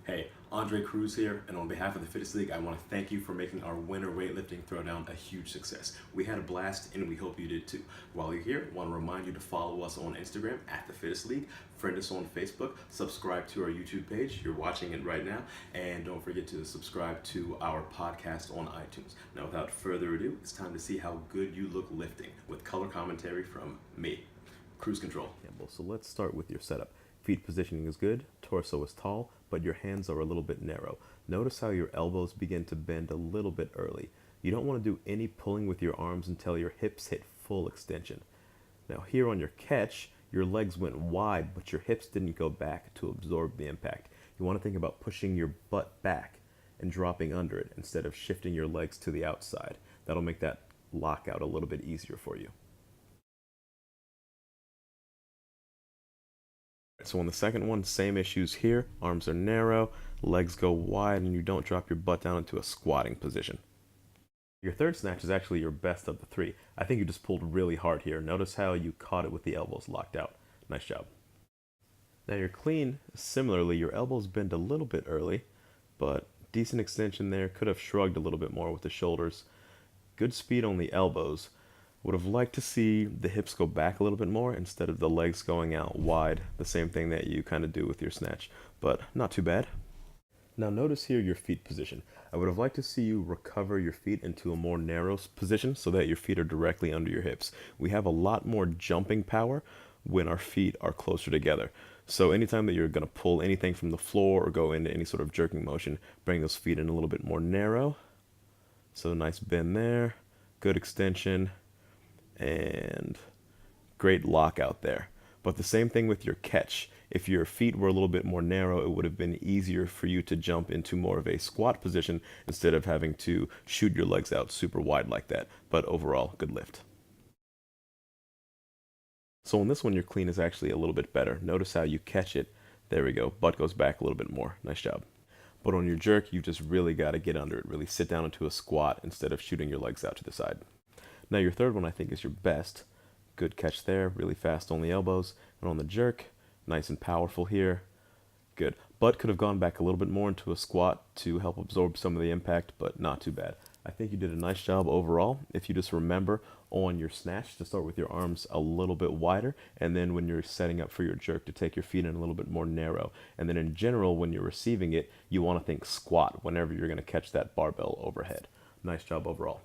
Hey, Andre Cruz here, and on behalf of the Fittest League, I want to thank you for making our winter weightlifting throwdown a huge success. We had a blast, and we hope you did too. While you're here, I want to remind you to follow us on Instagram at the Fittest League, friend us on Facebook, subscribe to our YouTube page, you're watching it right now, and don't forget to subscribe to our podcast on iTunes. Now, without further ado, it's time to see how good you look lifting with color commentary from me, Cruise Control. Campbell. So let's start with your setup. Feet positioning is good, torso is tall, but your hands are a little bit narrow. Notice how your elbows begin to bend a little bit early. You don't want to do any pulling with your arms until your hips hit full extension. Now here on your catch, your legs went wide, but your hips didn't go back to absorb the impact. You want to think about pushing your butt back and dropping under it instead of shifting your legs to the outside. That'll make that lockout a little bit easier for you. So on the second one, same issues here. Arms are narrow, legs go wide, and you don't drop your butt down into a squatting position. Your third snatch is actually your best of the three. I think you just pulled really hard here. Notice how you caught it with the elbows locked out. Nice job. Now your clean, similarly, your elbows bend a little bit early, but decent extension there. Could have shrugged a little bit more with the shoulders. Good speed on the elbows. Would have liked to see the hips go back a little bit more instead of the legs going out wide, the same thing that you kind of do with your snatch, but not too bad. Now notice here your feet position. I would have liked to see you recover your feet into a more narrow position so that your feet are directly under your hips. We have a lot more jumping power when our feet are closer together. So anytime that you're going to pull anything from the floor or go into any sort of jerking motion, bring those feet in a little bit more narrow. So nice bend there, good extension, and great lockout there. But the same thing with your catch. If your feet were a little bit more narrow, it would have been easier for you to jump into more of a squat position instead of having to shoot your legs out super wide like that. But overall, good lift. So on this one, your clean is actually a little bit better. Notice how you catch it. There we go. Butt goes back a little bit more. Nice job. But on your jerk, you just really got to get under it. Really sit down into a squat instead of shooting your legs out to the side. Now your third one I think is your best. Good catch there, really fast on the elbows. And on the jerk, nice and powerful here. Good. Butt could have gone back a little bit more into a squat to help absorb some of the impact, but not too bad. I think you did a nice job overall. If you just remember on your snatch to start with your arms a little bit wider, and then when you're setting up for your jerk to take your feet in a little bit more narrow. And then in general, when you're receiving it, you want to think squat whenever you're going to catch that barbell overhead. Nice job overall.